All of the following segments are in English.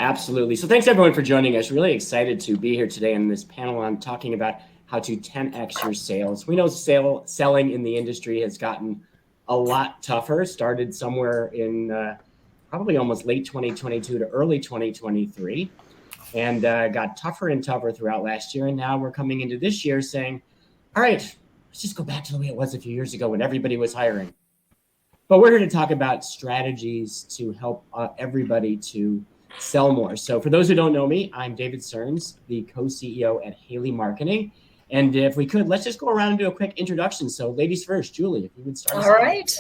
Absolutely. So thanks everyone for joining us. Really excited to be here today on this panel on talking about how to 10x your sales. We know selling in the industry has gotten a lot tougher, started somewhere in probably almost late 2022 to early 2023, and got tougher and tougher throughout last year. And now we're coming into this year saying, all right, let's just go back to the way it was a few years ago when everybody was hiring. But we're here to talk about strategies to help everybody to sell more. So for those who don't know me, I'm David Cerns, the co-CEO at Haley Marketing. And if we could, let's just go around and do a quick introduction. So ladies first, Julie, if you would start. All right.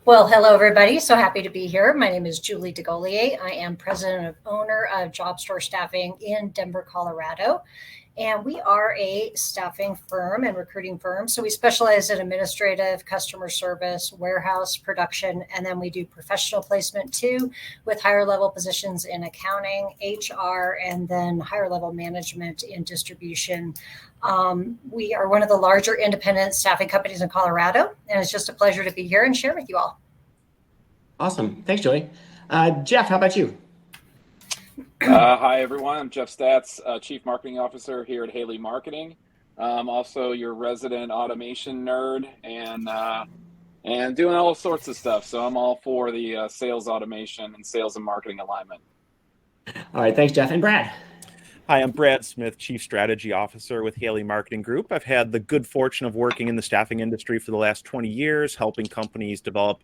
Well, hello, everybody. So happy to be here. My name is Julie DeGolier. I am president and owner of Job Store Staffing in Denver, Colorado. And we are a staffing firm and recruiting firm. So we specialize in administrative, customer service, warehouse, production, and then we do professional placement too, with higher level positions in accounting, HR, and then higher level management in distribution. We are one of the larger independent staffing companies in Colorado, and it's just a pleasure to be here and share with you all. Awesome. Thanks, Julie. Jeff, how about you? Hi, everyone. I'm Jeff Statz, Chief Marketing Officer here at Haley Marketing. I'm also your resident automation nerd and doing all sorts of stuff. So I'm all for the sales automation and sales and marketing alignment. All right. Thanks, Jeff. And Brad. Hi, I'm Brad Smith, Chief Strategy Officer with Haley Marketing Group. I've had the good fortune of working in the staffing industry for the last 20 years, helping companies develop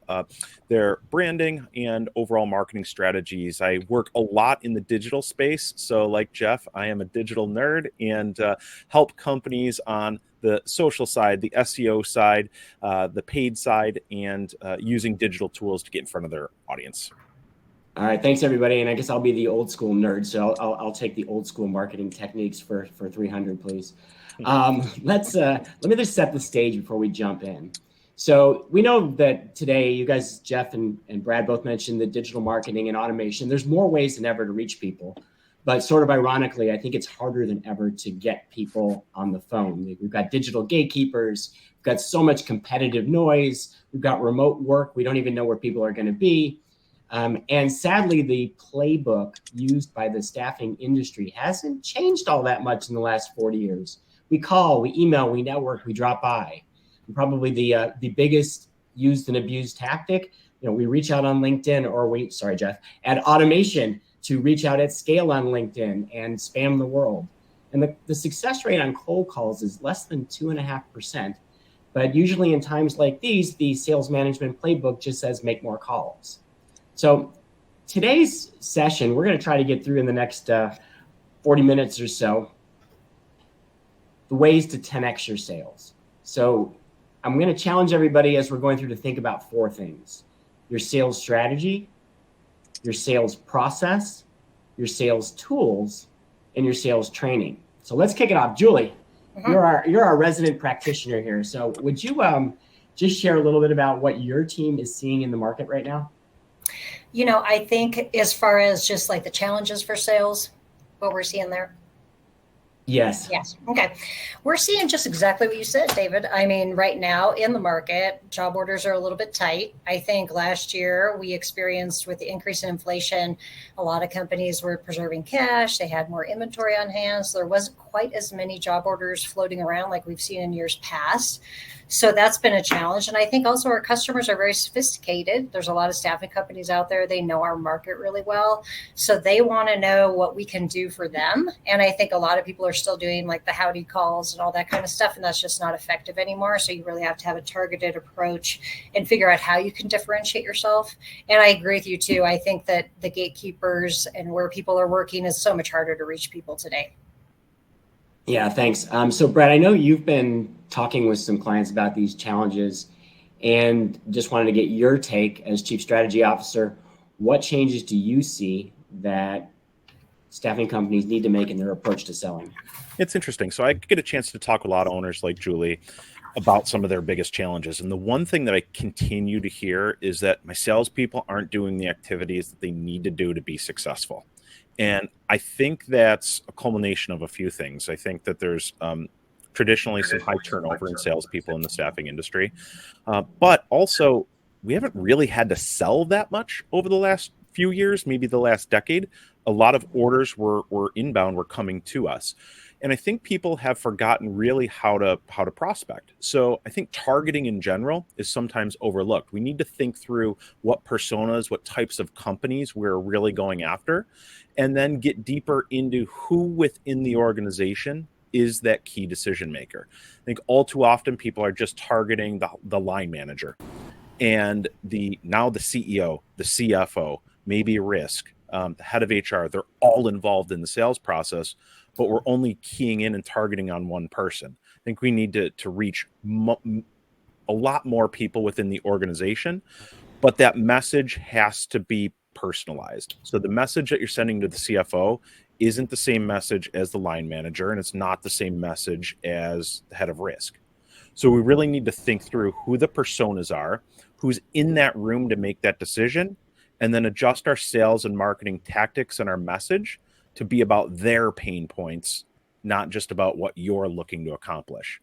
their branding and overall marketing strategies. I work a lot in the digital space. So like Jeff, I am a digital nerd and help companies on the social side, the SEO side, the paid side, and using digital tools to get in front of their audience. All right, thanks everybody. And I guess I'll be the old school nerd, so I'll take the old school marketing techniques for 300, please. Let me just set the stage before we jump in. So we know that today, you guys, Jeff and Brad both mentioned the digital marketing and automation. There's more ways than ever to reach people, but sort of ironically, I think it's harder than ever to get people on the phone. We've got digital gatekeepers, we've got so much competitive noise, we've got remote work, we don't even know where people are going to be. And sadly, the playbook used by the staffing industry hasn't changed all that much in the last 40 years. We call, we email, we network, we drop by. And probably the biggest used and abused tactic, we reach out on LinkedIn add automation to reach out at scale on LinkedIn and spam the world. And the success rate on cold calls is less than 2.5%. But usually in times like these, the sales management playbook just says make more calls. So today's session, we're going to try to get through in the next 40 minutes or so, the ways to 10x your sales. So I'm going to challenge everybody as we're going through to think about 4 things: your sales strategy, your sales process, your sales tools, and your sales training. So let's kick it off. Julie, you're our resident practitioner here. So would you just share a little bit about what your team is seeing in the market right now? I think as far as just like the challenges for sales, what we're seeing there. Yes. Okay. We're seeing just exactly what you said, David. I mean, right now in the market, job orders are a little bit tight. I think last year we experienced with the increase in inflation, a lot of companies were preserving cash. They had more inventory on hand. So there wasn't quite as many job orders floating around like we've seen in years past. So that's been a challenge. And I think also our customers are very sophisticated. There's a lot of staffing companies out there. They know our market really well. So they want to know what we can do for them. And I think a lot of people are still doing like the howdy calls and all that kind of stuff. And that's just not effective anymore. So you really have to have a targeted approach and figure out how you can differentiate yourself. And I agree with you too. I think that the gatekeepers and where people are working is so much harder to reach people today. Yeah, thanks. So Brad, I know you've been talking with some clients about these challenges and just wanted to get your take as Chief Strategy Officer. What changes do you see that staffing companies need to make in their approach to selling? It's interesting. So I get a chance to talk with a lot of owners like Julie about some of their biggest challenges. And the one thing that I continue to hear is that my salespeople aren't doing the activities that they need to do to be successful. And I think that's a culmination of a few things. I think that there's traditionally some high turnover in salespeople in the staffing industry. But also, we haven't really had to sell that much over the last few years, maybe the last decade, a lot of orders were inbound, were coming to us. And I think people have forgotten really how to prospect. So I think targeting in general is sometimes overlooked. We need to think through what personas, what types of companies we're really going after, and then get deeper into who within the organization is that key decision maker. I think all too often people are just targeting the line manager and the CEO, the CFO, maybe risk, the head of HR. They're all involved in the sales process, but we're only keying in and targeting on one person. I think we need to reach a lot more people within the organization, but that message has to be personalized. So the message that you're sending to the CFO isn't the same message as the line manager, and it's not the same message as the head of risk. So we really need to think through who the personas are, who's in that room to make that decision, and then adjust our sales and marketing tactics and our message to be about their pain points, not just about what you're looking to accomplish.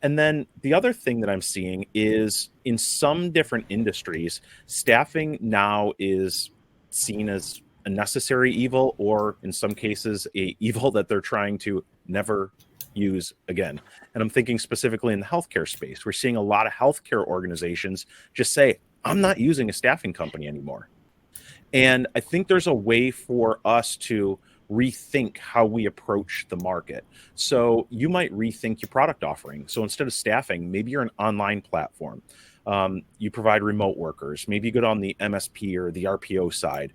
And then the other thing that I'm seeing is in some different industries, staffing now is seen as a necessary evil, or in some cases, a evil that they're trying to never use again. And I'm thinking specifically in the healthcare space. We're seeing a lot of healthcare organizations just say, I'm not using a staffing company anymore. And I think there's a way for us to rethink how we approach the market. So you might rethink your product offering. So instead of staffing, maybe you're an online platform. You provide remote workers. Maybe you go on the MSP or the RPO side.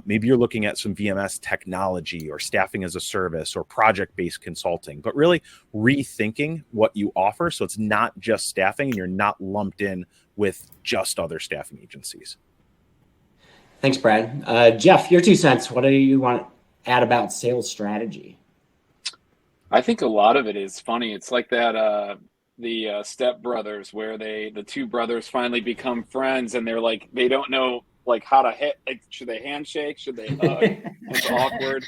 Maybe you're looking at some VMS technology or staffing as a service or project-based consulting, but really rethinking what you offer so it's not just staffing and you're not lumped in with just other staffing agencies. Thanks, Brad. Jeff, your 2 cents. What do you want to add about sales strategy? I think a lot of it is funny. It's like that the Step Brothers, where the two brothers finally become friends, and they're like, they don't know like how to hit. Like, should they handshake? Should they hug? It's awkward.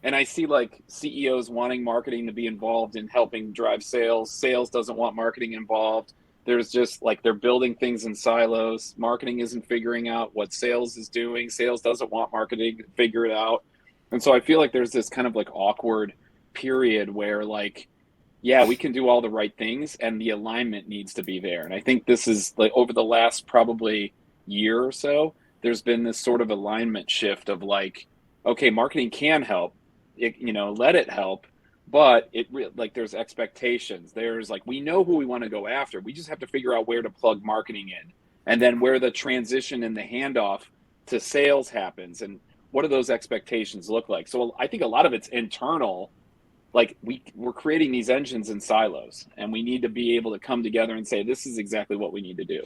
And I see like CEOs wanting marketing to be involved in helping drive sales. Sales doesn't want marketing involved. There's just like they're building things in silos. Marketing isn't figuring out what sales is doing. Sales doesn't want marketing to figure it out. And so I feel like there's this kind of like awkward period where like, yeah, we can do all the right things and the alignment needs to be there. And I think this is like over the last probably year or so, there's been this sort of alignment shift of like, okay, marketing can help, let it help. But like there's expectations. There's like, we know who we want to go after. We just have to figure out where to plug marketing in. And then where the transition and the handoff to sales happens. And what do those expectations look like? So I think a lot of it's internal. Like we're creating these engines in silos, and we need to be able to come together and say, this is exactly what we need to do.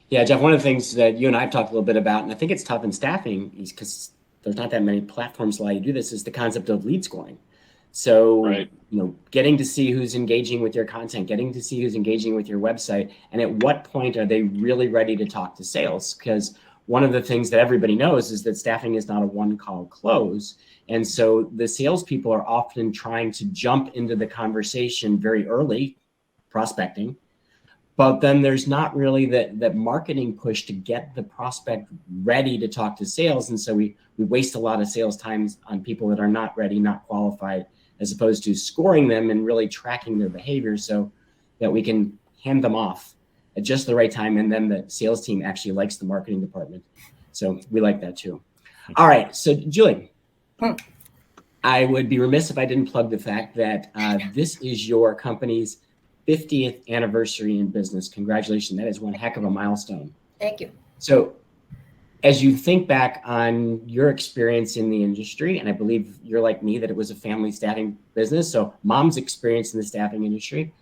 Yeah, Jeff, one of the things that you and I have talked a little bit about, and I think it's tough in staffing is because there's not that many platforms that allow you to do this, is the concept of lead scoring. So, right. Getting to see who's engaging with your content, getting to see who's engaging with your website, and at what point are they really ready to talk to sales? Because one of the things that everybody knows is that staffing is not a one-call close. And so the salespeople are often trying to jump into the conversation very early, prospecting, but then there's not really that marketing push to get the prospect ready to talk to sales. And so we waste a lot of sales times on people that are not ready, not qualified, as opposed to scoring them and really tracking their behavior so that we can hand them off at just the right time. And then the sales team actually likes the marketing department. So we like that too. All right. So Julie, I would be remiss if I didn't plug the fact that this is your company's 50th anniversary in business. Congratulations. That is one heck of a milestone. Thank you. So as you think back on your experience in the industry, and I believe you're like me, that it was a family staffing business. So mom's experience in the staffing industry,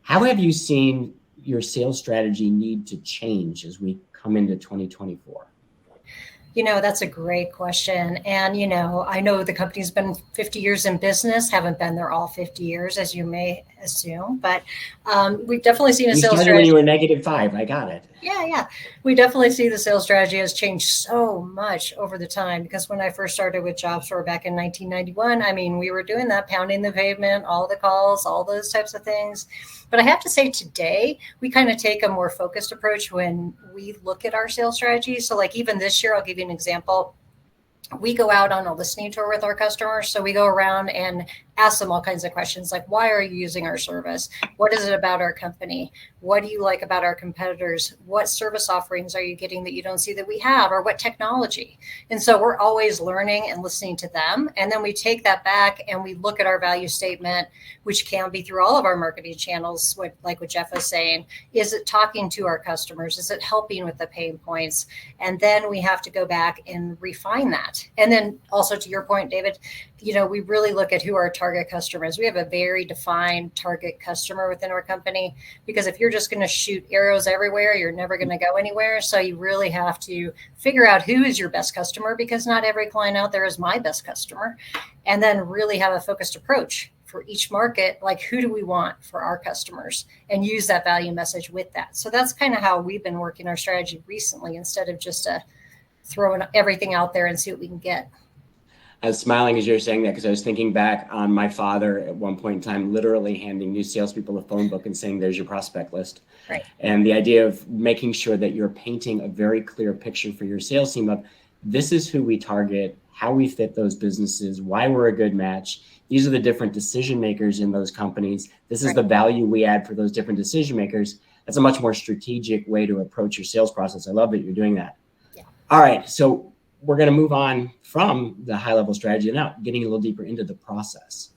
how have you seen your sales strategy need to change as we come into 2024? That's a great question. And, I know the company's been 50 years in business, haven't been there all 50 years, as you may assume, but we've definitely seen a sales strategy. When you were -5, I got it. Yeah. We definitely see the sales strategy has changed so much over the time, because when I first started with JobStore back in 1991, we were doing that, pounding the pavement, all the calls, all those types of things. But I have to say today, we kind of take a more focused approach when we look at our sales strategy. So like even this year, I'll give you you an example. We go out on a listening tour with our customers. So we go around and ask them all kinds of questions like, why are you using our service? What is it about our company? What do you like about our competitors? What service offerings are you getting that you don't see that we have, or what technology? And so we're always learning and listening to them. And then we take that back and we look at our value statement, which can be through all of our marketing channels, like what Jeff was saying. Is it talking to our customers? Is it helping with the pain points? And then we have to go back and refine that. And then also to your point, David, we really look at who our target customer is. We have a very defined target customer within our company, because if you're just going to shoot arrows everywhere, you're never going to go anywhere. So you really have to figure out who is your best customer, because not every client out there is my best customer. And then really have a focused approach for each market, like who do we want for our customers, and use that value message with that. So that's kind of how we've been working our strategy recently, instead of just throwing everything out there and see what we can get. I was smiling as you were saying that, because I was thinking back on my father at one point in time, literally handing new salespeople a phone book and saying, there's your prospect list. Right. And the idea of making sure that you're painting a very clear picture for your sales team of, this is who we target, how we fit those businesses, why we're a good match. These are the different decision makers in those companies. This is the value we add for those different decision makers. That's a much more strategic way to approach your sales process. I love that you're doing that. Yeah. All right. So we're going to move on from the high level strategy and now getting a little deeper into the process.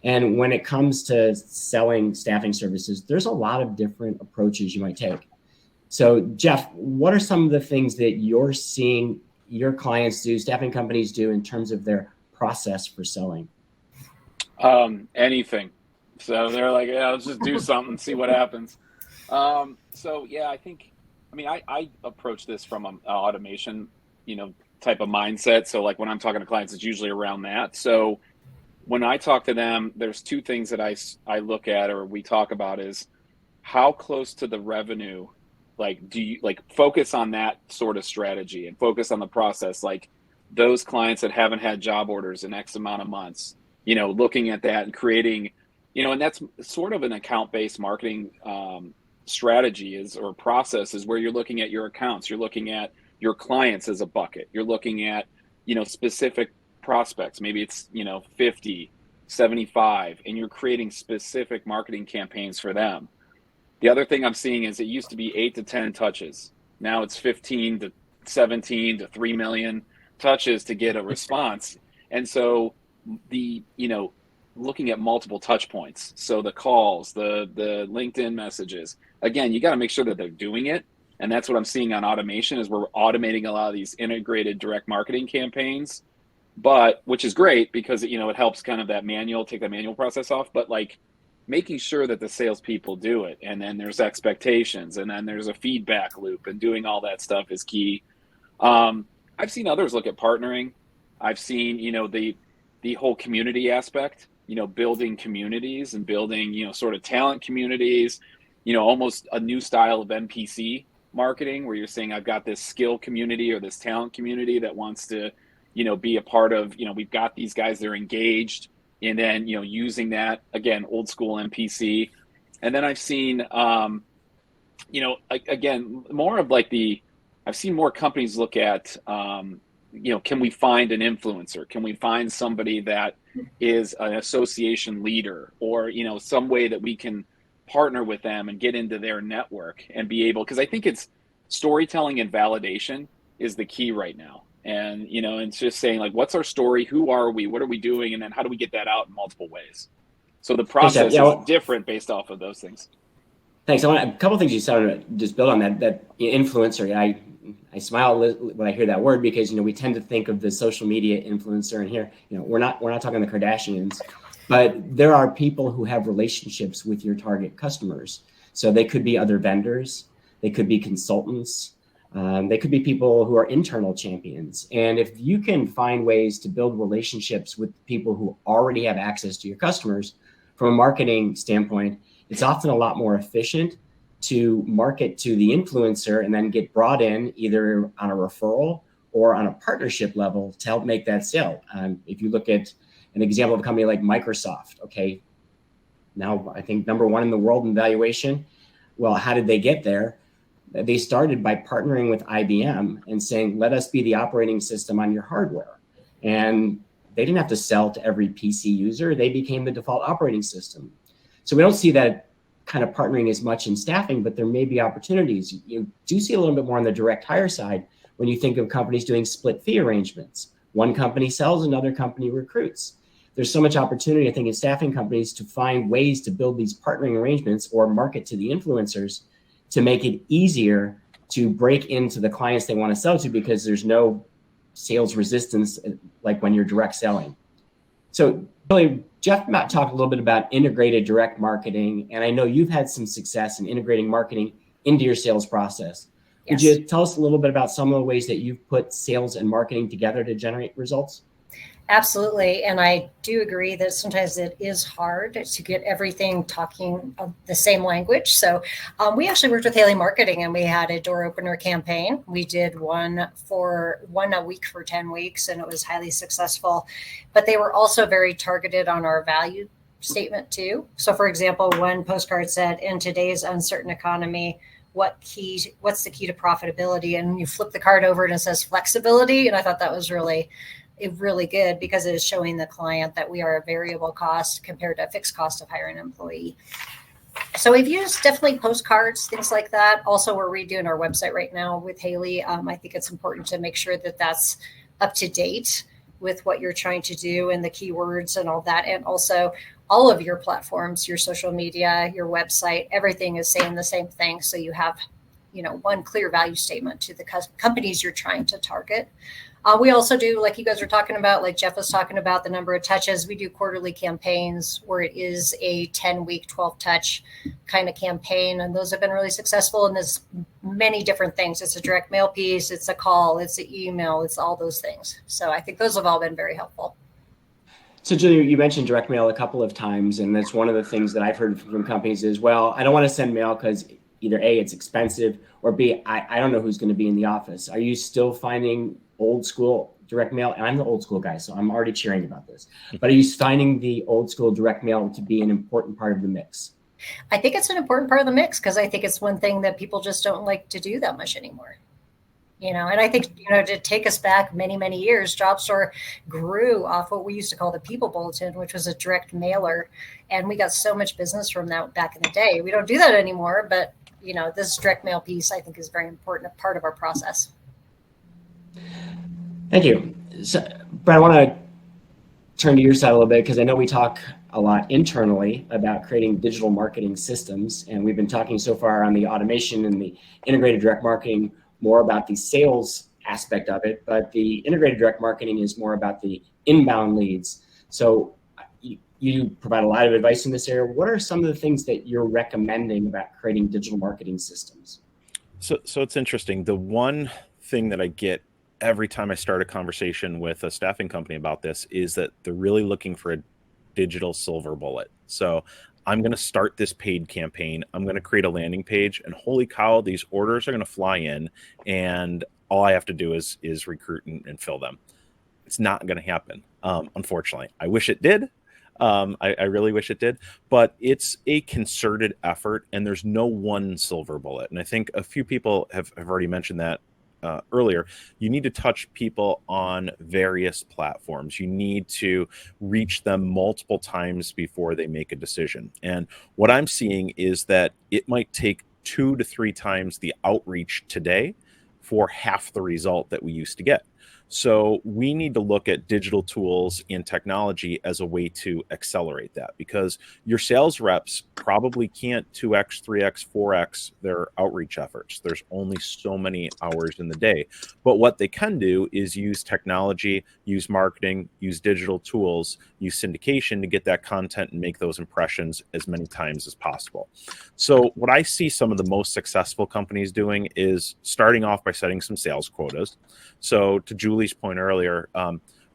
And when it comes to selling staffing services, there's a lot of different approaches you might take. So Jeff, what are some of the things that you're seeing your clients do, staffing companies do, in terms of their process for selling? Anything. So they're like, yeah, let's just do something, see what happens. So yeah, I approach this from an automation, type of mindset. So like when I'm talking to clients, it's usually around that. So when I talk to them, there's two things that I look at, or we talk about, is how close to the revenue, like, do you focus on that sort of strategy and focus on the process, like those clients that haven't had job orders in X amount of months, looking at that and creating, and that's sort of an account-based marketing strategy or process, is where you're looking at your accounts, you're looking at your clients as a bucket, you're looking at, specific prospects, maybe it's, 50, 75, and you're creating specific marketing campaigns for them. The other thing I'm seeing is it used to be 8 to 10 touches. Now it's 15 to 17 to 3 million touches to get a response. And so looking at multiple touch points. So the calls, the LinkedIn messages, again, you got to make sure that they're doing it. And that's what I'm seeing on automation, is we're automating a lot of these integrated direct marketing campaigns, which is great because, it helps kind of take that manual process off, but like making sure that the salespeople do it. And then there's expectations, and then there's a feedback loop, and doing all that stuff is key. I've seen others look at partnering. I've seen, the whole community aspect, building communities and building, sort of talent communities, almost a new style of NPC marketing, where you're saying, I've got this skill community or this talent community that wants to, be a part of, we've got these guys, they're engaged, and then, using that, again, old school NPC. And then I've seen, again, more of like I've seen more companies look at, can we find an influencer? Can we find somebody that is an association leader, or, some way that we can partner with them and get into their network and be able, because I think it's storytelling and validation is the key right now. And, it's just saying, like, what's our story? Who are we? What are we doing? And then how do we get that out in multiple ways? So the process is different based off of those things. Thanks. I want a couple of things you said, just build on that influencer. I smile when I hear that word, because, we tend to think of the social media influencer, and here, we're not talking the Kardashians, but there are people who have relationships with your target customers. So they could be other vendors, they could be consultants, they could be people who are internal champions. And if you can find ways to build relationships with people who already have access to your customers, from a marketing standpoint, it's often a lot more efficient to market to the influencer and then get brought in either on a referral or on a partnership level to help make that sale. If you look at an example of a company like Microsoft, okay, now I think #1 in the world in valuation. Well, how did they get there? They started by partnering with IBM and saying, let us be the operating system on your hardware. And they didn't have to sell to every PC user. They became the default operating system. So we don't see that kind of partnering as much in staffing, but there may be opportunities. You do see a little bit more on the direct hire side when you think of companies doing split fee arrangements. One company sells, another company recruits. There's so much opportunity, I think, in staffing companies to find ways to build these partnering arrangements or market to the influencers to make it easier to break into the clients they want to sell to, because there's no sales resistance like when you're direct selling. So really, Jeff talked a little bit about integrated direct marketing, and I know you've had some success in integrating marketing into your sales process. Yes. Would you tell us a little bit about some of the ways that you've put sales and marketing together to generate results? Absolutely. And I do agree that sometimes it is hard to get everything talking the same language. So we actually worked with Haley Marketing, and we had a door opener campaign. We did one a week for 10 weeks, and it was highly successful. But they were also very targeted on our value statement too. So for example, one postcard said, in today's uncertain economy, what's the key to profitability? And you flip the card over and it says flexibility. And I thought that was really good, because it is showing the client that we are a variable cost compared to a fixed cost of hiring an employee. So we've used definitely postcards, things like that. Also, we're redoing our website right now with Haley. I think it's important to make sure that that's up to date with what you're trying to do and the keywords and all that. And also all of your platforms, your social media, your website, everything is saying the same thing. So you have, one clear value statement to the companies you're trying to target. We also do, like you guys were talking about, like Jeff was talking about, the number of touches. We do quarterly campaigns where it is a 10-week, 12-touch kind of campaign. And those have been really successful. And there's many different things. It's a direct mail piece. It's a call. It's an email. It's all those things. So I think those have all been very helpful. So Julie, you mentioned direct mail a couple of times. And that's one of the things that I've heard from companies is, well, I don't want to send mail because either A, it's expensive, or B, I don't know who's going to be in the office. Are you still finding old school direct mail? And I'm the old school guy, so I'm already cheering about this. But are you finding the old school direct mail to be an important part of the mix? I think it's an important part of the mix, because I think it's one thing that people just don't like to do that much anymore. And I think, to take us back many, many years, JobStore grew off what we used to call the People Bulletin, which was a direct mailer. And we got so much business from that back in the day. We don't do that anymore, but this direct mail piece, I think, is very important, a part of our process. Thank you. So, Brad, I want to turn to your side a little bit, because I know we talk a lot internally about creating digital marketing systems. And we've been talking so far on the automation and the integrated direct marketing, more about the sales aspect of it. But the integrated direct marketing is more about the inbound leads. So you provide a lot of advice in this area. What are some of the things that you're recommending about creating digital marketing systems? So it's interesting. The one thing that I get every time I start a conversation with a staffing company about this is that they're really looking for a digital silver bullet. So I'm going to start this paid campaign. I'm going to create a landing page, and holy cow, these orders are going to fly in, and all I have to do is recruit and fill them. It's not going to happen, unfortunately. I wish it did. I really wish it did, but it's a concerted effort, and there's no one silver bullet. And I think a few people have already mentioned that earlier. You need to touch people on various platforms. You need to reach them multiple times before they make a decision. And what I'm seeing is that it might take 2 to 3 times the outreach today for half the result that we used to get. So we need to look at digital tools and technology as a way to accelerate that, because your sales reps probably can't 2x, 3x, 4x their outreach efforts. There's only so many hours in the day. But what they can do is use technology, use marketing, use digital tools, use syndication to get that content and make those impressions as many times as possible. So what I see some of the most successful companies doing is starting off by setting some sales quotas. So to Julie's point earlier,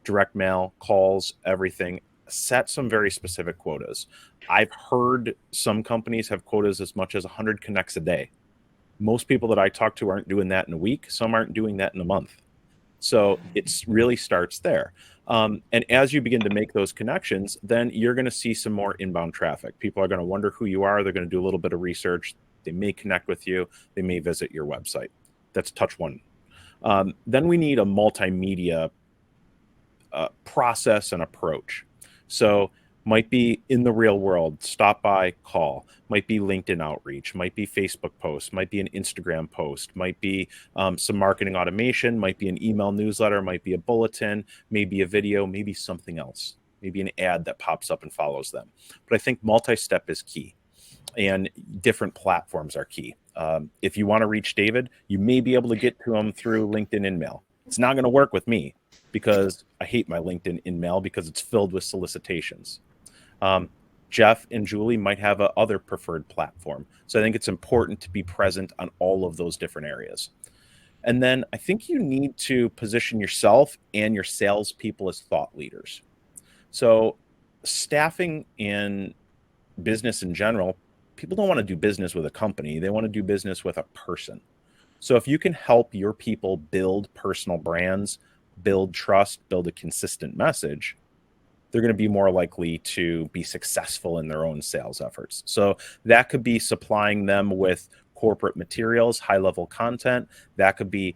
direct mail, calls, everything, set some very specific quotas. I've heard some companies have quotas as much as 100 connects a day. Most people that I talk to aren't doing that in a week. Some aren't doing that in a month. So it really starts there. And as you begin to make those connections, then you're going to see some more inbound traffic. People are going to wonder who you are. They're going to do a little bit of research. They may connect with you. They may visit your website. That's touch one. Then we need a multimedia process and approach. So might be in the real world, stop by, call, might be LinkedIn outreach, might be Facebook post, might be an Instagram post, might be some marketing automation, might be an email newsletter, might be a bulletin, maybe a video, maybe something else, maybe an ad that pops up and follows them. But I think multi-step is key, and different platforms are key. If you want to reach David, you may be able to get to him through LinkedIn InMail. It's not going to work with me because I hate my LinkedIn InMail because it's filled with solicitations. Jeff and Julie might have a other preferred platform. So I think it's important to be present on all of those different areas. And then I think you need to position yourself and your salespeople as thought leaders. So staffing and business in general, people don't want to do business with a company. They want to do business with a person. So if you can help your people build personal brands, build trust, build a consistent message, they're going to be more likely to be successful in their own sales efforts. So that could be supplying them with corporate materials, high-level content. That could be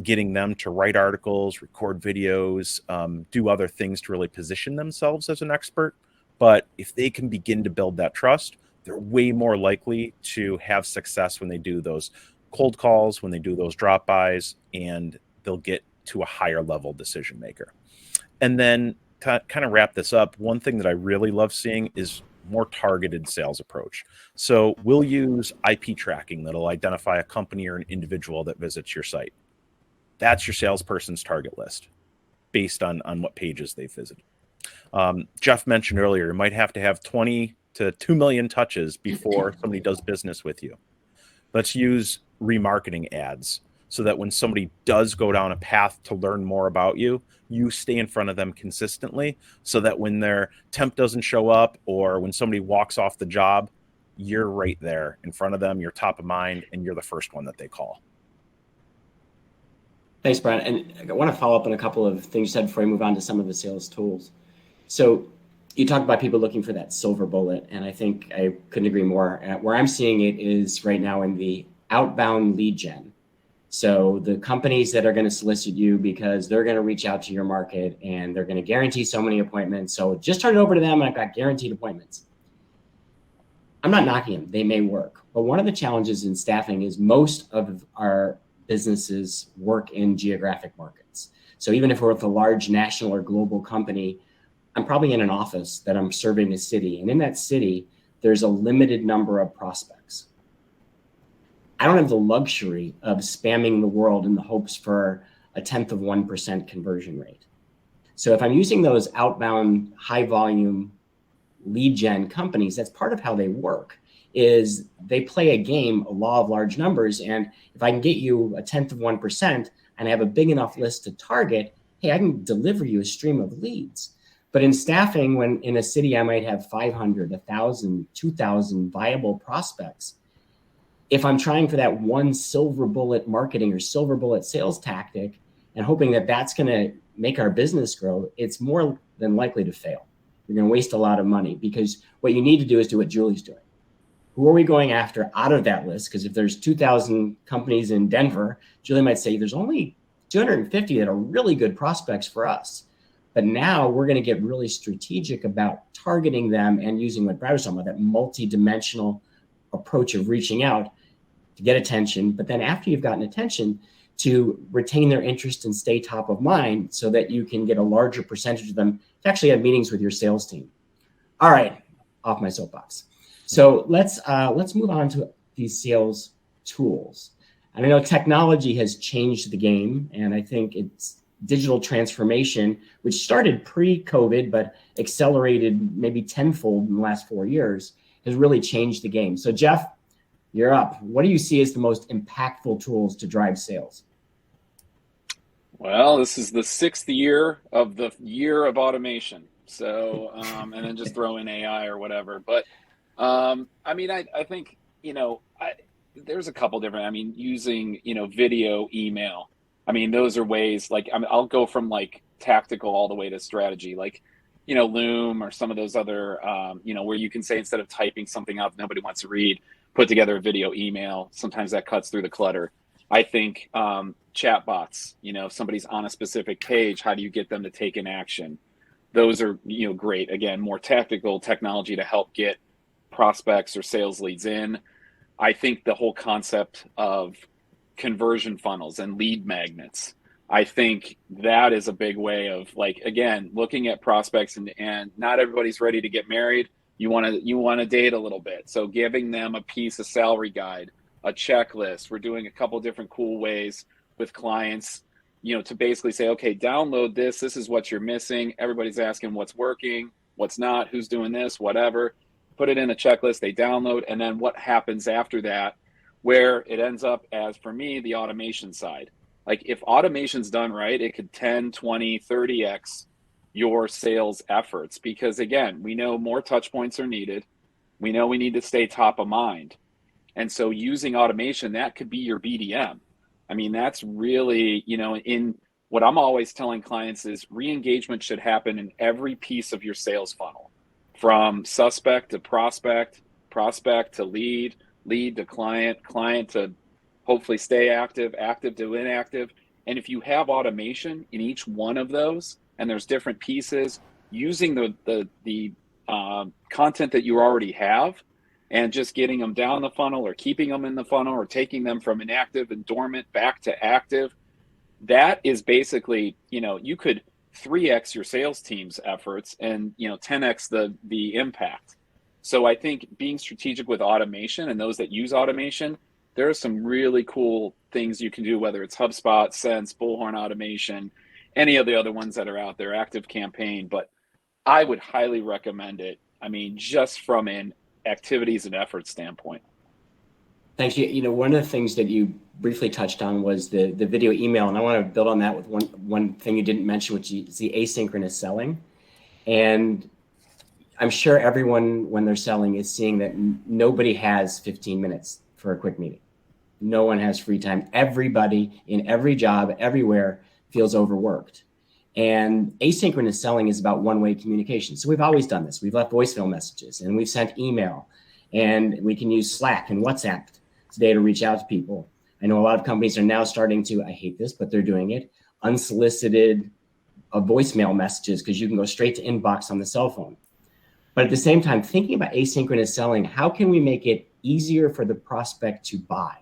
getting them to write articles, record videos, do other things to really position themselves as an expert. But if they can begin to build that trust, they're way more likely to have success when they do those cold calls, when they do those drop-bys, and they'll get to a higher level decision maker. And then to kind of wrap this up, one thing that I really love seeing is more targeted sales approach. So we'll use IP tracking that'll identify a company or an individual that visits your site. That's your salesperson's target list based on what pages they visited. Jeff mentioned earlier, you might have to have 20 to 2 million touches before somebody does business with you. Let's use remarketing ads so that when somebody does go down a path to learn more about you, you stay in front of them consistently so that when their temp doesn't show up or when somebody walks off the job, you're right there in front of them, you're top of mind, and you're the first one that they call. Thanks, Brian. And I want to follow up on a couple of things you said before I move on to some of the sales tools. So you talked about people looking for that silver bullet, and I think I couldn't agree more. Where I'm seeing it is right now in the outbound lead gen. So the companies that are going to solicit you because they're going to reach out to your market and they're going to guarantee so many appointments. So just turn it over to them and I've got guaranteed appointments. I'm not knocking them. They may work. But one of the challenges in staffing is most of our businesses work in geographic markets. So even if we're with a large national or global company, I'm probably in an office that I'm serving a city. And in that city, there's a limited number of prospects. I don't have the luxury of spamming the world in the hopes for a 0.1% conversion rate. So if I'm using those outbound high volume lead gen companies, that's part of how they work, is they play a game, a law of large numbers. And if I can get you a 0.1% and I have a big enough list to target, hey, I can deliver you a stream of leads. But in staffing, when in a city, I might have 500, 1,000, 2,000 viable prospects. If I'm trying for that one silver bullet marketing or silver bullet sales tactic and hoping that that's going to make our business grow, it's more than likely to fail. You're going to waste a lot of money because what you need to do is do what Julie's doing. Who are we going after out of that list? Because if there's 2,000 companies in Denver, Julie might say there's only 250 that are really good prospects for us. But now we're going to get really strategic about targeting them and using what Brad was talking about, that multi-dimensional approach of reaching out to get attention. But then after you've gotten attention, to retain their interest and stay top of mind so that you can get a larger percentage of them to actually have meetings with your sales team. All right, off my soapbox. So let's move on to these sales tools. And I know technology has changed the game, and I think it's digital transformation, which started pre-COVID, but accelerated maybe tenfold in the last 4 years, has really changed the game. So Jeff, you're up. What do you see as the most impactful tools to drive sales? Well, this is the 6th year of the year of automation. So, and then just throw in AI or whatever. But I mean, I think, there's a couple different, using, video, email. Those are ways, like, I'll go from like tactical all the way to strategy. Like, Loom or some of those other, where you can say, instead of typing something up nobody wants to read, put together a video email. Sometimes that cuts through the clutter. I think chat bots, if somebody's on a specific page, how do you get them to take an action? Those are, great. Again, more tactical technology to help get prospects or sales leads in. I think the whole concept of conversion funnels and lead magnets, I think that is a big way of, again, looking at prospects, and not everybody's ready to get married. You want to date a little bit. So giving them a piece of salary guide, a checklist. We're doing a couple different cool ways with clients, to basically say, okay, download this. This is what you're missing. Everybody's asking what's working, what's not, who's doing this, whatever. Put it in a checklist, they download, and then what happens after that, where it ends up as, for me, the automation side. Like, if automation's done right, it could 10, 20, 30x your sales efforts, because again, we know more touch points are needed. We know we need to stay top of mind. And so using automation, that could be your BDM. I mean, that's really, in what I'm always telling clients is re-engagement should happen in every piece of your sales funnel, from suspect to prospect, prospect to lead, lead to client, client to hopefully stay active, active to inactive. And if you have automation in each one of those, and there's different pieces, using the content that you already have, and just getting them down the funnel, or keeping them in the funnel, or taking them from inactive and dormant back to active, that is basically, you could 3x your sales team's efforts and 10x the impact. So I think being strategic with automation, and those that use automation, there are some really cool things you can do, whether it's HubSpot, Sense, Bullhorn Automation, any of the other ones that are out there, Active Campaign. But I would highly recommend it. I mean, just from an activities and effort standpoint. Thanks. One of the things that you briefly touched on was the video email, and I want to build on that with one thing you didn't mention, which is the asynchronous selling. And I'm sure everyone, when they're selling, is seeing that nobody has 15 minutes for a quick meeting. No one has free time. Everybody in every job, everywhere, feels overworked. And asynchronous selling is about one-way communication. So we've always done this. We've left voicemail messages, and we've sent email, and we can use Slack and WhatsApp today to reach out to people. I know a lot of companies are now starting to, I hate this, but they're doing it, unsolicited voicemail messages, because you can go straight to inbox on the cell phone. But at the same time, thinking about asynchronous selling, how can we make it easier for the prospect to buy?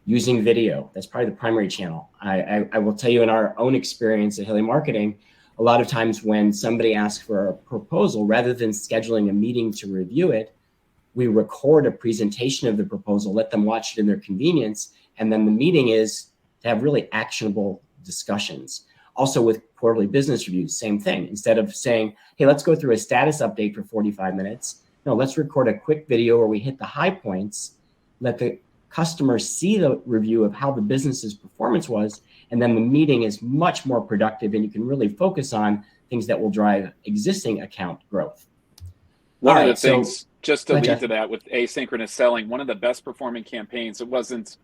Using video, that's probably the primary channel. I will tell you, in our own experience at Haley Marketing, a lot of times when somebody asks for a proposal, rather than scheduling a meeting to review it, we record a presentation of the proposal, let them watch it in their convenience, and then the meeting is to have really actionable discussions. Also with quarterly business reviews, same thing. Instead of saying, hey, let's go through a status update for 45 minutes, no, let's record a quick video where we hit the high points, let the customers see the review of how the business's performance was, and then the meeting is much more productive, and you can really focus on things that will drive existing account growth. One of the things, just to lead to that with asynchronous selling, one of the best performing campaigns, it wasn't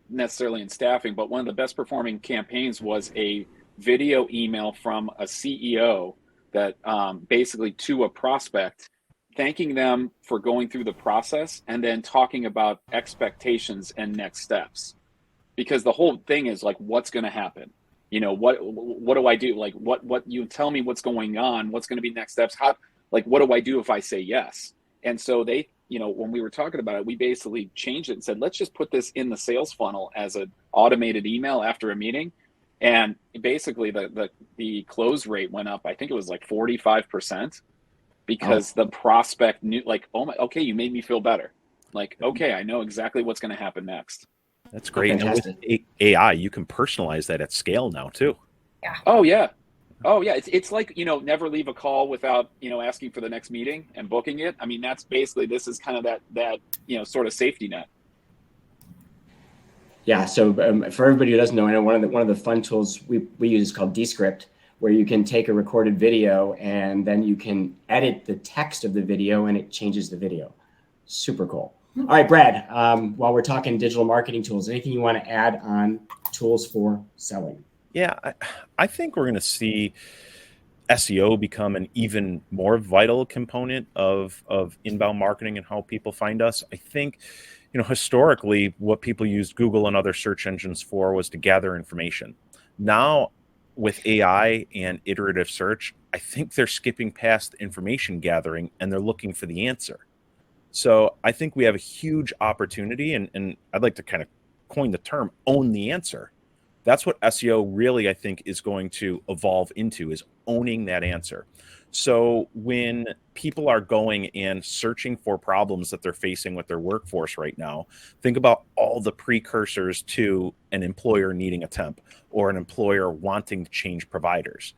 necessarily in staffing, but one of the best performing campaigns was a video email from a CEO that basically to a prospect, thanking them for going through the process, and then talking about expectations and next steps. Because the whole thing is like, what's going to happen? What do I do? Like, what you tell me what's going on, what's going to be next steps? How, like, what do I do if I say yes? And so they, when we were talking about it, we basically changed it and said, let's just put this in the sales funnel as an automated email after a meeting. And basically the close rate went up. I think it was like 45%. Because the prospect knew, like, oh my, okay, you made me feel better. Like, okay, I know exactly what's going to happen next. That's great. And with AI, you can personalize that at scale now too. Yeah. Oh yeah. It's like, never leave a call without, asking for the next meeting and booking it. I mean, that's basically, this is kind of that sort of safety net. Yeah. So for everybody who doesn't know, I know one of the fun tools we use is called Descript, where you can take a recorded video and then you can edit the text of the video and it changes the video. Super cool. All right, Brad, while we're talking digital marketing tools, anything you want to add on tools for selling? Yeah, I think we're going to see SEO become an even more vital component of inbound marketing and how people find us? I think, historically, what people used Google and other search engines for was to gather information. Now, with AI and iterative search, I think they're skipping past information gathering and they're looking for the answer. So I think we have a huge opportunity, and I'd like to kind of coin the term own the answer. That's what SEO really, I think, is going to evolve into, is owning that answer. So when people are going and searching for problems that they're facing with their workforce right now, think about all the precursors to an employer needing a temp or an employer wanting to change providers.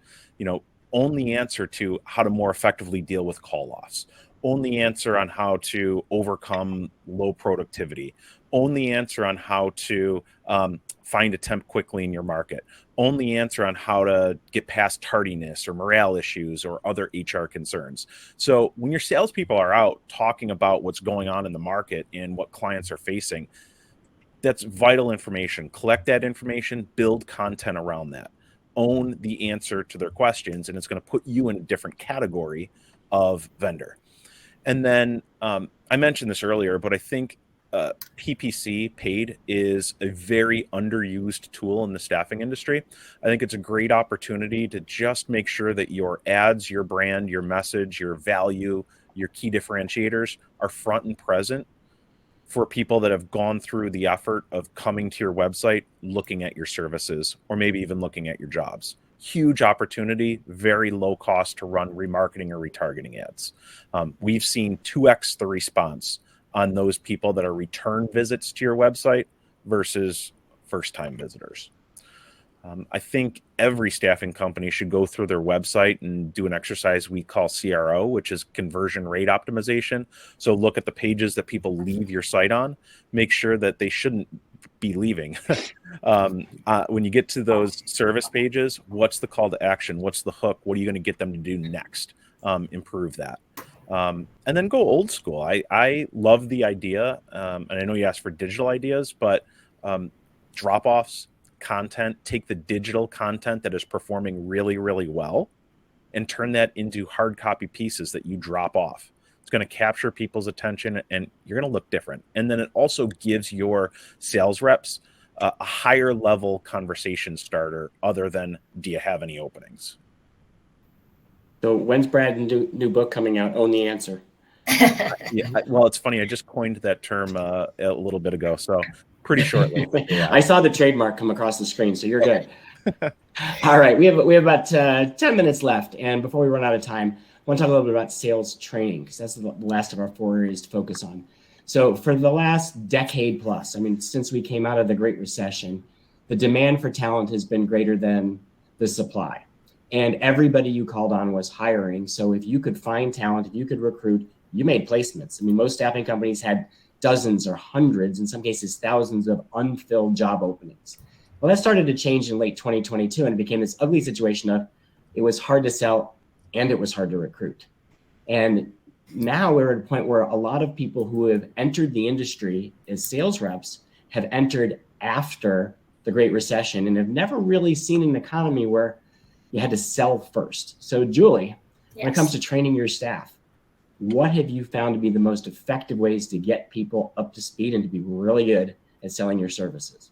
Own the answer to how to more effectively deal with call-offs. Own the answer on how to overcome low productivity. Own the answer on how to find a temp quickly in your market. Own the answer on how to get past tardiness or morale issues or other HR concerns. So when your salespeople are out talking about what's going on in the market and what clients are facing, that's vital information. Collect that information, build content around that. Own the answer to their questions, and it's going to put you in a different category of vendor. And then I mentioned this earlier, but I think PPC, paid, is a very underused tool in the staffing industry. I think it's a great opportunity to just make sure that your ads, your brand, your message, your value, your key differentiators are front and present for people that have gone through the effort of coming to your website, looking at your services, or maybe even looking at your jobs. Huge opportunity, very low cost to run remarketing or retargeting ads. We've seen 2x the response on those people that are return visits to your website versus first-time visitors. I think every staffing company should go through their website and do an exercise we call CRO, which is conversion rate optimization. So look at the pages that people leave your site on, make sure that they shouldn't be leaving. When you get to those service pages, what's the call to action? What's the hook? What are you going to get them to do next? Improve that. And then go old school. I love the idea, and I know you asked for digital ideas, but drop-offs, content, take the digital content that is performing really, really well and turn that into hard copy pieces that you drop off. It's going to capture people's attention and you're going to look different. And then it also gives your sales reps a higher level conversation starter other than, do you have any openings? So when's Brad's new book coming out? Own the answer. Well, it's funny. I just coined that term a little bit ago. So pretty shortly. I saw the trademark come across the screen, so you're good. All right, we have about 10 minutes left, and before we run out of time, I want to talk a little bit about sales training, because that's the last of our 4 areas to focus on. So for the last decade plus, since we came out of the Great Recession, the demand for talent has been greater than the supply, and everybody you called on was hiring. So if you could find talent, if you could recruit, you made placements. Most staffing companies had dozens or hundreds, in some cases thousands, of unfilled job openings. Well, that started to change in late 2022, and it became this ugly situation of it was hard to sell and it was hard to recruit. And now we're at a point where a lot of people who have entered the industry as sales reps have entered after the Great Recession and have never really seen an economy where you had to sell first. So Julie, when it comes to training your staff, what have you found to be the most effective ways to get people up to speed and to be really good at selling your services?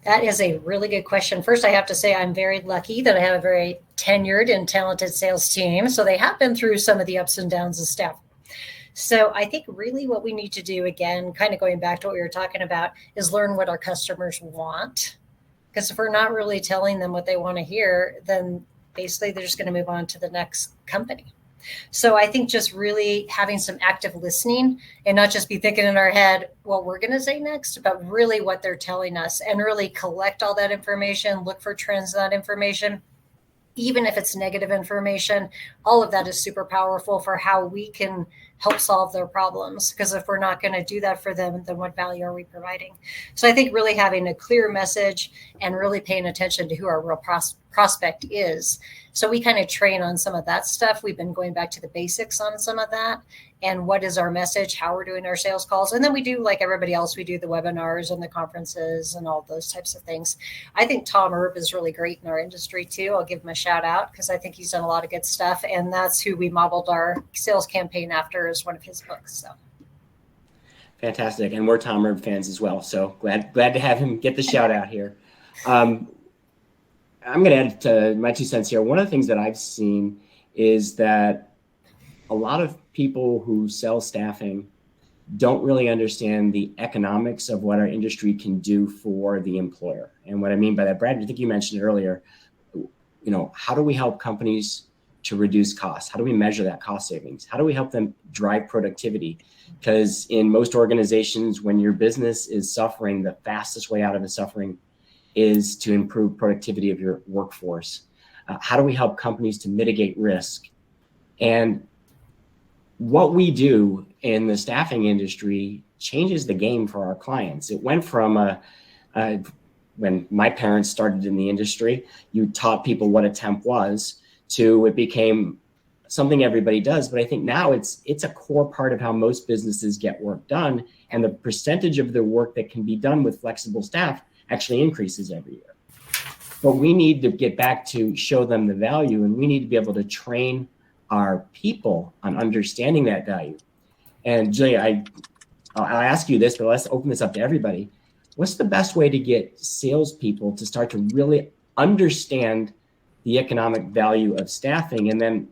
That is a really good question. First, I have to say I'm very lucky that I have a very tenured and talented sales team. So they have been through some of the ups and downs of staff. So I think really what we need to do, again, kind of going back to what we were talking about, is learn what our customers want. Because if we're not really telling them what they want to hear, then basically they're just going to move on to the next company. So I think just really having some active listening and not just be thinking in our head what we're going to say next, but really what they're telling us, and really collect all that information, look for trends in that information, even if it's negative information. All of that is super powerful for how we can help solve their problems. Because if we're not going to do that for them, then what value are we providing? So I think really having a clear message and really paying attention to who our real prospect is. So we kind of train on some of that stuff. We've been going back to the basics on some of that. and what is our message, how we're doing our sales calls. And then we do, like everybody else, we do the webinars and the conferences and all those types of things. I think Tom Erb is really great in our industry too. I'll give him a shout out because I think he's done a lot of good stuff. And that's who we modeled our sales campaign after, as one of his books. So. Fantastic. And we're Tom Erb fans as well. So glad to have him get the shout out here. I'm going to add to my 2 cents here. One of the things that I've seen is that a lot of people who sell staffing don't really understand the economics of what our industry can do for the employer. And what I mean by that, Brad, I think you mentioned it earlier, how do we help companies to reduce costs? How do we measure that cost savings? How do we help them drive productivity? Because in most organizations, when your business is suffering, the fastest way out of the suffering is to improve productivity of your workforce. How do we help companies to mitigate risk? And what we do in the staffing industry changes the game for our clients. It went from when my parents started in the industry, you taught people what a temp was, to it became something everybody does. But I think now it's a core part of how most businesses get work done. And the percentage of their work that can be done with flexible staff actually increases every year. But we need to get back to show them the value, and we need to be able to train our people on understanding that value. And Julia, I'll ask you this, but let's open this up to everybody. What's the best way to get salespeople to start to really understand the economic value of staffing, and then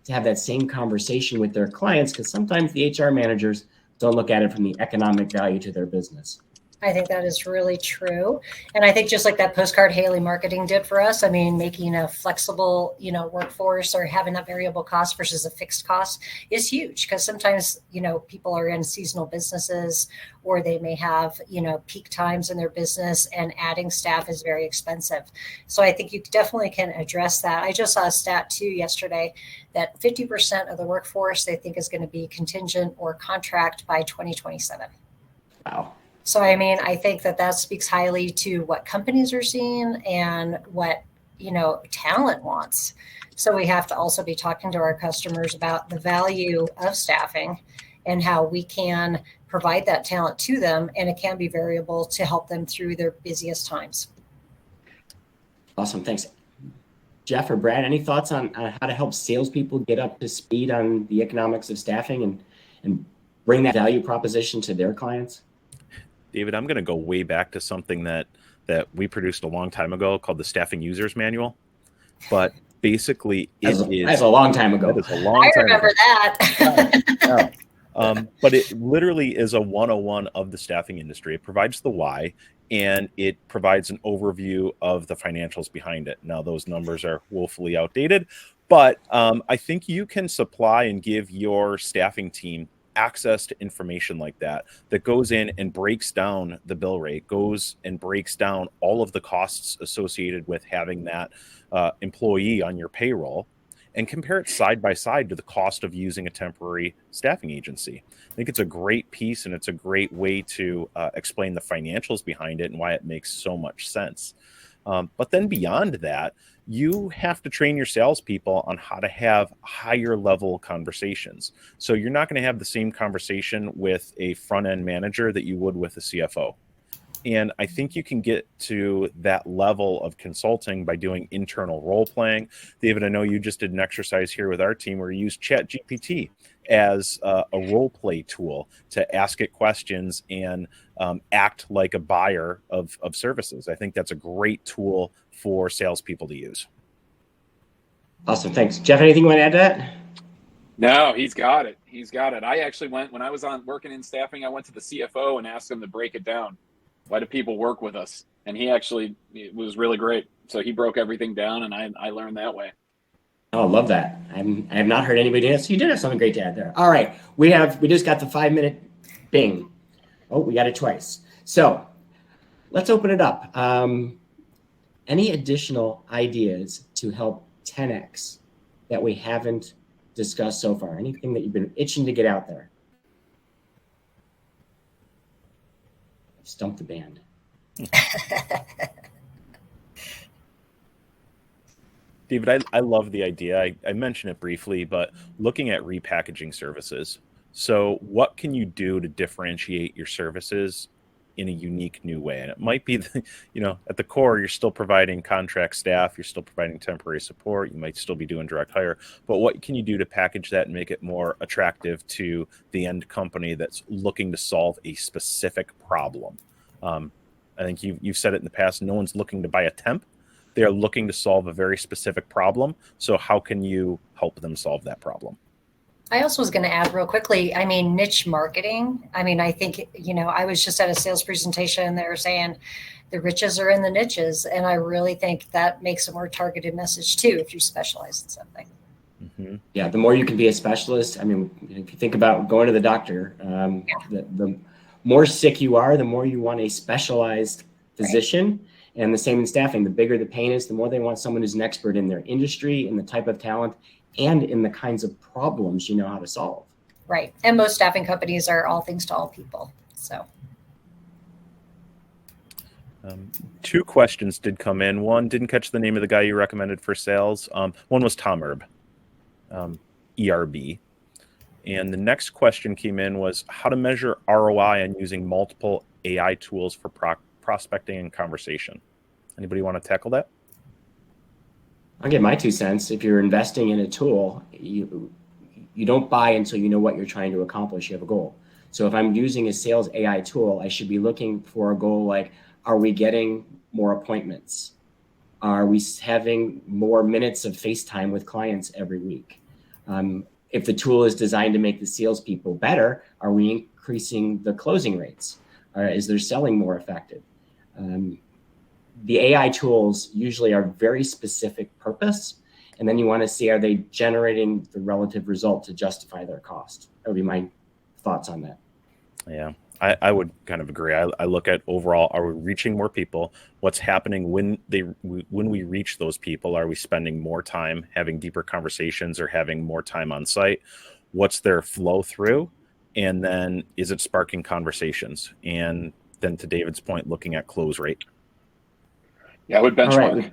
to have that same conversation with their clients? Because sometimes the HR managers don't look at it from the economic value to their business. I think that is really true. And I think just like that postcard Haley Marketing did for us, I mean, making a flexible, workforce or having that variable cost versus a fixed cost is huge, because sometimes, people are in seasonal businesses, or they may have, peak times in their business, and adding staff is very expensive. So I think you definitely can address that. I just saw a stat too yesterday that 50% of the workforce they think is going to be contingent or contract by 2027. Wow. So, I mean, I think that speaks highly to what companies are seeing and what, talent wants. So we have to also be talking to our customers about the value of staffing and how we can provide that talent to them. And it can be variable to help them through their busiest times. Awesome. Thanks. Jeff or Brad, any thoughts on how to help salespeople get up to speed on the economics of staffing and bring that value proposition to their clients? David, I'm going to go way back to something that we produced a long time ago called the Staffing Users Manual. But basically, that's a long time ago. I remember that. But it literally is a 101 of the staffing industry. It provides the why, and it provides an overview of the financials behind it. Now, those numbers are woefully outdated, but I think you can supply and give your staffing team access to information like that goes in and breaks down the bill rate, goes and breaks down all of the costs associated with having that employee on your payroll, and compare it side by side to the cost of using a temporary staffing agency. I think it's a great piece, and it's a great way to explain the financials behind it and why it makes so much sense. But then beyond that, you have to train your salespeople on how to have higher level conversations. So you're not going to have the same conversation with a front end manager that you would with a CFO. And I think you can get to that level of consulting by doing internal role playing. David, I know you just did an exercise here with our team where you used ChatGPT as a role play tool to ask it questions and act like a buyer of services. I think that's a great tool for salespeople to use. Awesome. Thanks. Jeff, anything you want to add to that? No, he's got it. I actually when I was working in staffing, I went to the CFO and asked him to break it down. Why do people work with us? And it was really great. So he broke everything down, and I learned that way. Oh, I love that. I have not heard anybody do that. So you did have something great to add there. All right. We just got the 5-minute bing. Oh, we got it twice. So let's open it up. Any additional ideas to help 10X that we haven't discussed so far? Anything that you've been itching to get out there? Stump the band. David, I love the idea. I mentioned it briefly, but looking at repackaging services. So what can you do to differentiate your services in a unique new way? And it might be, at the core, you're still providing contract staff, you're still providing temporary support, you might still be doing direct hire, but what can you do to package that and make it more attractive to the end company that's looking to solve a specific problem? I think you've said it in the past, no one's looking to buy a temp. They're looking to solve a very specific problem. So how can you help them solve that problem? I also was going to add real quickly, niche marketing. I think, I was just at a sales presentation and they were saying the riches are in the niches. And I really think that makes a more targeted message too, if you specialize in something. Mm-hmm. Yeah, the more you can be a specialist. If you think about going to the doctor, the more sick you are, the more you want a specialized physician. Right. And the same in staffing. The bigger the pain is, the more they want someone who's an expert in their industry, in the type of talent, and in the kinds of problems you know how to solve. Right. And most staffing companies are all things to all people. So. 2 questions did come in. One, didn't catch the name of the guy you recommended for sales. One was Tom Erb, ERB. And the next question came in was how to measure ROI on using multiple AI tools for prospecting and conversation. Anybody want to tackle that? I'll give my 2 cents. If you're investing in a tool, you don't buy until you know what you're trying to accomplish. You have a goal. So if I'm using a sales AI tool, I should be looking for a goal like, are we getting more appointments? Are we having more minutes of FaceTime with clients every week? If the tool is designed to make the salespeople better, are we increasing the closing rates? Is their selling more effective? The AI tools usually are very specific purpose. And then you want to see, are they generating the relative result to justify their cost? That would be my thoughts on that. Yeah, I would kind of agree. I look at overall, are we reaching more people? What's happening when we reach those people? Are we spending more time having deeper conversations or having more time on site? What's their flow through? And then is it sparking conversations? And then to David's point, looking at close rate. Yeah, I would benchmark.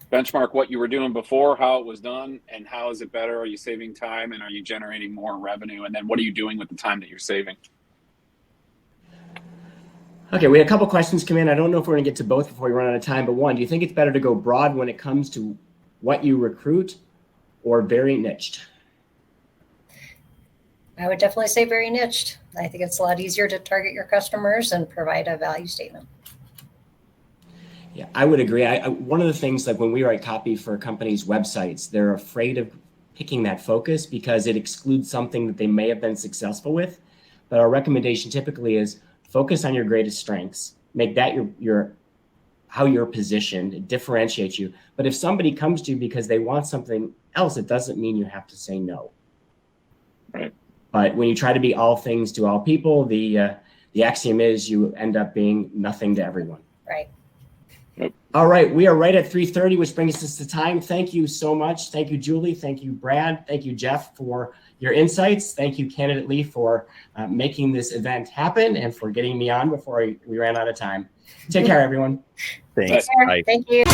Benchmark what you were doing before, how it was done, and how is it better? Are you saving time and are you generating more revenue? And then what are you doing with the time that you're saving? Okay, we had a couple questions come in. I don't know if we're going to get to both before we run out of time, but one, do you think it's better to go broad when it comes to what you recruit or very niched? I would definitely say very niched. I think it's a lot easier to target your customers and provide a value statement. Yeah, I would agree. One of the things, like when we write copy for companies' websites, they're afraid of picking that focus because it excludes something that they may have been successful with. But our recommendation typically is focus on your greatest strengths. Make that your how you're positioned. It differentiates you. But if somebody comes to you because they want something else, it doesn't mean you have to say no. Right. But when you try to be all things to all people, the axiom is you end up being nothing to everyone. Right. Yep. All right, we are right at 3:30, which brings us to time. Thank you so much. Thank you, Julie. Thank you, Brad. Thank you, Jeff, for your insights. Thank you, Candidate Lee, for making this event happen and for getting me on before we ran out of time. Take care, everyone. Thanks. Bye. Thank you.